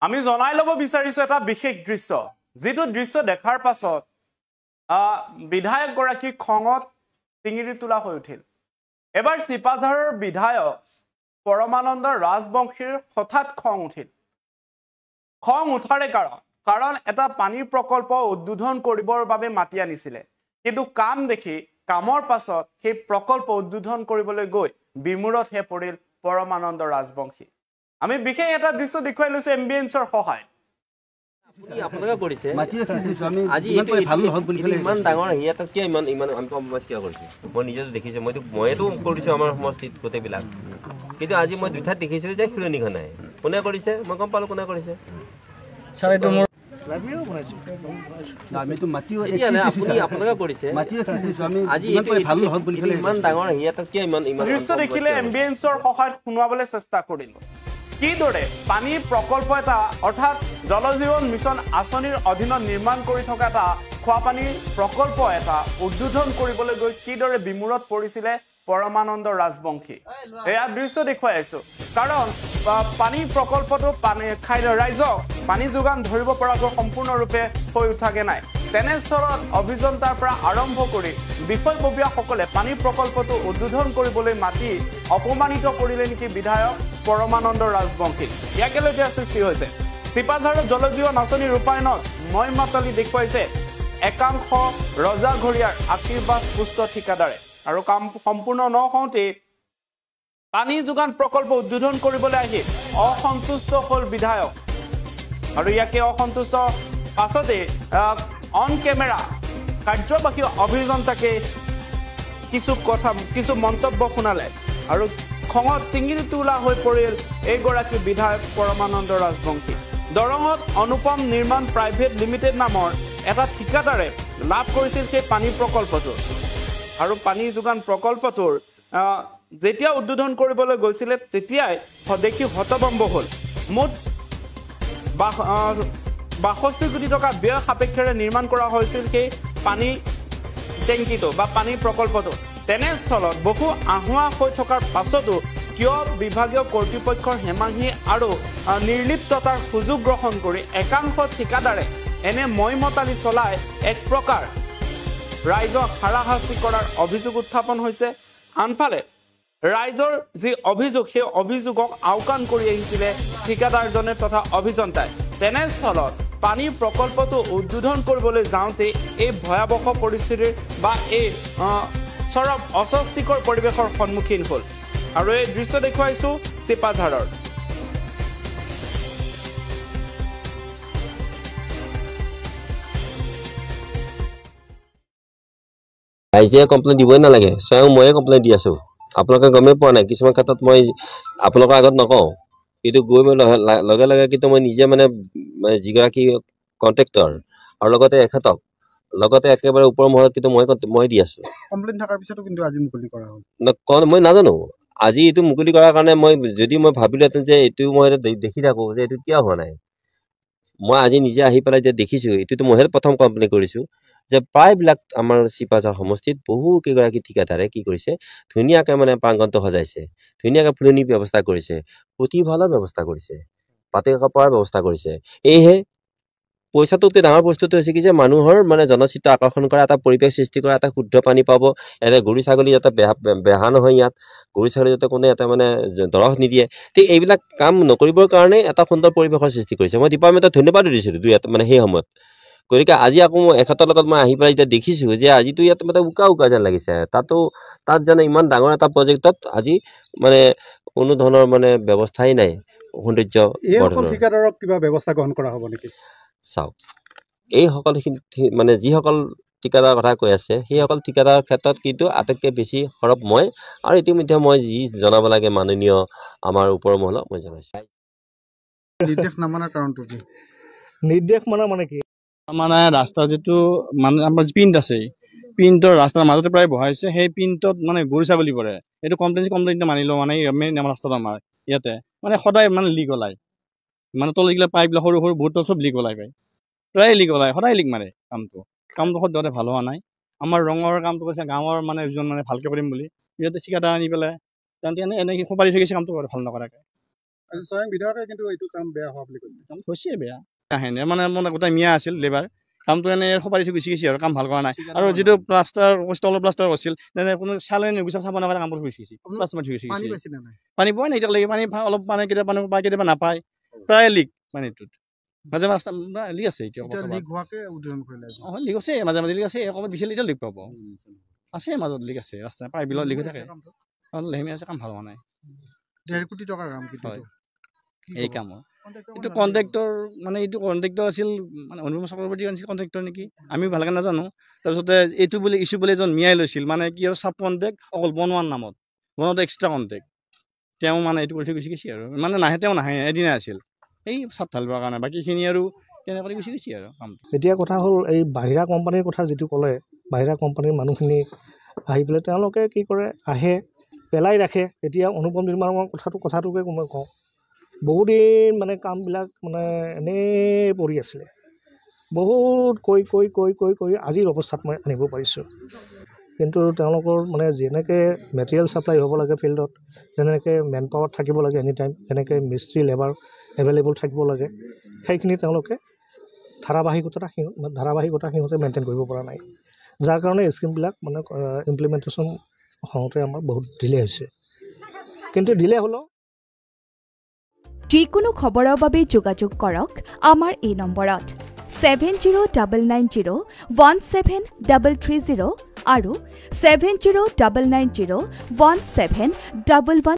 আমি জনাই ল'ব বিচাৰিছো এটা বিশেষ দৃশ্য যেটো দৃশ্য দেখাৰ পাছত বিধায়ক গৰাকী খঙত টিঙিৰি তোলা হৈ উঠিল এবাৰ চিপাঝাৰৰ বিধায়ক পৰমানন্দ ৰাজবংশীৰ হঠাৎ খং উঠিল খং উঠাৰে কাৰণ এটা পানীৰ প্ৰকল্প উদ্বোধন কৰিবৰ বাবে মাতি আনিছিলে কিন্তু কাম দেখি কামৰ পাছত সেই প্ৰকল্প উদ্বোধন কৰিবলৈ গৈ বিমূৰত হে পৰিল পৰমানন্দ ৰাজবংশী আমি বিশেষ এটা দৃশ্য দেখুৱাই লৈছো এম্বিয়েন্সৰ সহায় আপোনালোকে কৰিছে আজি ভাল নহওক বুলি ইমান ডাঙৰ হিয়াত কিয় ইমান আমি কম্প্ৰমাইজ কিয় কৰিছে মই নিজে দেখিছো মইতো কৰিছো আমাৰ সমষ্টিত গোটেইবিলাক কিন্তু আজি মই দুঠাত দেখিছো যে খিলনিখন নাই কোনে কৰিছে মই গম পালো কোনে কৰিছে ছাৰ এইটো মোৰ আমিতো মাটিও আপোনালোকে কৰিছে আজি ভাল নহওক বুলি ইমান ডাঙৰ হিয়াত কিয় ইমান দৃশ্য দেখিলে এম্বিয়েন্সৰ সহায়ত শুনাবলৈ চেষ্টা কৰিলো কিদৰে পানী প্ৰকল্প এটা অৰ্থাৎ জল জীৱন মিছন আঁচনিৰ অধীনত নিৰ্মাণ কৰি থকা এটা খোৱাপানীৰ প্ৰকল্প এটা উদ্বোধন কৰিবলৈ গৈ কিদৰে বিমূৰত পৰিছিলে পৰমানন্দ ৰাজবংশী এয়া দৃশ্য দেখুৱাই আছো কাৰণ পানী প্ৰকল্পটো ৰাইজক পানী যোগান ধৰিব পৰাকৈ সম্পূৰ্ণৰূপে হৈ উঠাগে নাই তেনেস্থলত অভিযন্তাৰ পৰা আৰম্ভ কৰি বিষয়ববীয়াসকলে পানী প্ৰকল্পটো উদ্বোধন কৰিবলৈ মাতি অপমানিত কৰিলে নেকি বিধায়ক পৰমানন্দ ৰাজবংশী ইয়াকে লৈ সৃষ্টি হৈছে চিপাঝাৰৰ জল জীৱন আঁচনি ৰূপায়ণত মই মাতালি দেখুৱাইছে একাংশ ৰজাঘৰীয়াৰ আশীৰ্বাদ পুষ্ট ঠিকাদাৰে আৰু কাম সম্পূৰ্ণ নহওঁতে পানী যোগান প্ৰকল্প উদ্বোধন কৰিবলৈ আহি অসন্তুষ্ট হ'ল বিধায়ক আৰু ইয়াকে অসন্তুষ্ট পাছতে অন কেমেৰা কাৰ্যবাহী অভিযন্তাকে কিছু মন্তব্য শুনালে আৰু খঙত টিঙিৰি তোলা হৈ পৰিল এইগৰাকী বিধায়ক পৰমানন্দ ৰাজবংশী দৰঙত অনুপম নিৰ্মাণ প্ৰাইভেট লিমিটেড নামৰ এটা ঠিকাদাৰে লাভ কৰিছিল সেই পানী প্ৰকল্পটো আৰু পানী যোগান প্ৰকল্পটোৰ যেতিয়া উদ্বোধন কৰিবলৈ গৈছিলে তেতিয়াই দেখি হতভম্ব হ'ল মুঠ ৬২ কোটি টকা ব্যয় সাপেক্ষেৰে নিৰ্মাণ কৰা হৈছিল সেই পানী টেংকিটো বা পানী প্ৰকল্পটো তেনেস্থলত বহু আহুৱা হৈ থকাৰ পাছতো কিয় বিভাগীয় কৰ্তৃপক্ষৰ হেমাহি আৰু নিৰ্লিপ্ততাৰ সুযোগ গ্ৰহণ কৰি একাংশ ঠিকাদাৰে এনে মইমতালি চলাই এক প্ৰকাৰ ৰাইজক হাৰাশাস্তি কৰাৰ অভিযোগ উত্থাপন হৈছে আনফালে ৰাইজৰ যি অভিযোগ সেই অভিযোগক আওকাণ কৰি আহিছিলে ঠিকাদাৰজনে তথা অভিযন্তাই তেনেস্থলত পানী প্ৰকল্পটো উদ্বোধন কৰিবলৈ যাওঁতে এই ভয়াৱহ পৰিস্থিতিৰ বা এই চৰম অস্বস্তিকৰ পৰিৱেশৰ সন্মুখীন হ'ল আৰু এই দৃশ্য দেখুৱাইছো চিপাঝাৰৰ ৰাইজে কমপ্লেইন দিবই নালাগে স্বয়ং ময়ে কমপ্লেইন দি আছো আপোনালোকে গমেই পোৱা নাই কিছুমান ক্ষেত্ৰত মই আপোনালোকৰ আগত নকওঁ কিন্তু গৈ মই লগে লগে কিন্তু মই নিজে মানে যিগৰাকী কণ্ট্ৰেক্টৰ আৰু লগতে এখেতক লগতে একেবাৰে ওপৰ মহলত কিন্তু মই দি আছো কমপ্লেইন থকাৰ পিছতো কিন্তু আজি মুকলি কৰা হ'ল মই নাজানো আজি এইটো মুকলি কৰাৰ কাৰণে মই ভাবিলোহেঁতেন যে এইটো মই দেখি থাকোঁ যে এইটো কিয় হোৱা নাই মই আজি নিজে আহি পেলাই যে দেখিছোঁ এইটোতো মইহে প্ৰথম কমপ্লেইন কৰিছোঁ যে প্ৰায়বিলাক আমাৰ চিপাঝাৰ সমষ্টিত বহু কেইগৰাকী ঠিকাদাৰে কি কৰিছে ধুনীয়াকৈ মানে প্ৰাংগণটো সজাইছে ধুনীয়াকৈ ফুলনি ব্যৱস্থা কৰিছে পুথিভঁৰালৰ ব্যৱস্থা কৰিছে পাতে কপাৰ ব্যৱস্থা কৰিছে এইহে পইচাটোতকৈ ডাঙৰ বস্তুটো হৈছে কি যে মানুহৰ মানে জনচিত্ৰ আকৰ্ষণ কৰা এটা পৰিৱেশ সৃষ্টি কৰা এটা শুদ্ধ পানী পাব ইয়াতে গৰু ছাগলী যাতে বেহা নহয় ইয়াত গৰু ছাগলী যাতে কোনে এটা মানে দৰহ নিদিয়ে ঠিক এইবিলাক কাম নকৰিবৰ কাৰণে এটা সুন্দৰ পৰিৱেশৰ সৃষ্টি কৰিছে মই ডিপাৰ্টমেণ্টক ধন্যবাদো দিছিলোঁ মানে সেই সময়ত গতিকে আজি আকৌ মই এখেতৰ লগত মই আহি পেলাই এতিয়া দেখিছোঁ যে আজিতো ইয়াত মানে উকা যেন লাগিছে তাত যেন ইমান ডাঙৰ এটা প্ৰজেক্টত আজি মানে কোনো ধৰণৰ মানে ব্যৱস্থাই নাই সৌন্দৰ্য ঠিকাদাৰক কিবা ব্যৱস্থা গ্ৰহণ কৰা হ'ব নেকি চাওক এইসকল মানে যিসকল ঠিকাদাৰৰ কথা কৈ আছে সেইসকল ঠিকাদাৰৰ ক্ষেত্ৰত কিন্তু আটাইতকৈ বেছি সৰব মই আৰু ইতিমধ্যে মই যি জনাব লাগে মাননীয় আমাৰ ওপৰ মহলক মই জনাইছোঁ নিৰ্দেশ নামানাৰ কাৰণটো কি নিৰ্দেশ মানে কি মানে ৰাস্তা যিটো মানে আমাৰ পিণ্ট আছে পিণ্টৰ ৰাস্তাৰ মাজতে প্ৰায় বহাইছে সেই পিণ্টত মানে গৰু ছাগলী পৰে এইটো কমপ্লেইনটো মানি লওঁ মানে মেইন আমাৰ ৰাস্তাটো আমাৰ ইয়াতে মানে সদায় মানে লিক ওলায় মানে তলগিলা পাইপবিলাক সৰু সৰু বহুত চব লিক ওলাই পায় প্ৰায় লিক ওলায় সদায় লিক মাৰে কামটো সদায় ভাল হোৱা নাই আমাৰ ৰঙৰ কামটো কৈছে গাঁৱৰ মানে এজন মানে ভালকৈ কৰিম বুলি সিহঁতে ঠিকাদাৰ আনি পেলাই তেন্তে এনেকৈ সুপাৰি থৈ গৈছে কামটো ভাল নকৰাকৈ আজি স্বয়ং বিধায়কে কিন্তু এইটো কাম বেয়া হোৱা বুলি কৈছে। কাম হৈছে বেয়া কাহিনী মানে মানে গোটেই মিয়া আছিল লেবাৰ কামটো এনে সপাৰি থৈ গুচি গৈছে আৰু কাম ভাল কৰা নাই আৰু যিটো প্লাষ্টাৰ তলৰ প্লাষ্টাৰ হৈছিল তেনে কোনো চালে নিগুচা চাব নকৰে কামটো গুচি গৈছে প্লাষ্টাৰ থৈ গুচি পানী গৈছে পাইছিলে নাই? পানী পোৱা নাই এতিয়ালৈকে পানী অলপ মানে কেতিয়াবা পানী পায় কেতিয়াবা নাপায় প্ৰায় লিক পানীটোত মাজে ৰাস্তা লিক আছে এতিয়া এতিয়া লিক হোৱাকে উদ্বোধন কৰিলে আজি। অঁ লিক আছে মাজে মাজে লিক আছে অকণমান বিচাৰিলে এতিয়া লিক পাব আছে মাজত লিক আছে ৰাস্তা প্ৰায়বিলাক লিক হৈ থাকে লেহেমীয়া আছে কাম ভাল হোৱা নাই 1.5 কোটি টকাৰ কাম কিন্তু হয়। এইটো। কি এই খবৰ? কামৰ কণ্ট্ৰেক্টৰ এইটো মানে কণ্ট্ৰেক্টৰ মানে এইটো কণ্ট্ৰেক্টৰ আছিল মানে অনুপম চক্ৰৱৰ্তী আছিল কণ্ট্ৰেক্টৰ নেকি আমি ভালকৈ নাজানো তাৰপিছতে এইটো বুলি ইছ্যু বুলি এজন মিয়াই লৈছিল মানে কি আৰু চাব কণ্ট্ৰেক্ট অকল বনোৱাৰ নামত বনোৱাটো এক্সট্ৰা কণ্ট্ৰেক্ট তেওঁ মানে এইটো কৰি থৈ গুচি গৈছে আৰু মানে নাহে তেওঁ নাহে এদিনে আছিল এই চাপ ঢালিবৰ কাৰণে বাকীখিনি আৰু তেনেকৈ গুচি গৈছে আৰু কামটো এতিয়া কথা হ'ল এই বাহিৰা কোম্পানীৰ কথা যিটো ক'লে বাহিৰা কোম্পানীৰ মানুহখিনি আহি পেলাই তেওঁলোকে কি কৰে আহে পেলাই ৰাখে এতিয়া অনুপম নিৰ্মাণৰ কথাটোকে মই কওঁ বহুদিন মানে কামবিলাক মানে এনেই পৰি আছিলে বহুত কৈ আজিৰ অৱস্থাত মই আনিব পাৰিছোঁ কিন্তু তেওঁলোকৰ মানে যেনেকৈ মেটেৰিয়েল ছাপ্লাই হ'ব লাগে ফিল্ডত যেনেকৈ মেন পাৱাৰ থাকিব লাগে এনি টাইম যেনেকৈ মিস্ত্ৰী লেবাৰ এভেইলেবল থাকিব লাগে সেইখিনি তেওঁলোকে ধাৰাবাহিকতা সিহঁতে মেইনটেইন কৰিব পৰা নাই যাৰ কাৰণে স্কিমবিলাক মানে ইমপ্লিমেণ্টেশ্যন হওঁতে আমাৰ বহুত ডিলে হৈছে কিন্তু ডিলে হ'লেও যিকোনো খবৰৰ বাবে যোগাযোগ কৰক আমাৰ এই নম্বৰত 7099017330 আৰু 7099017111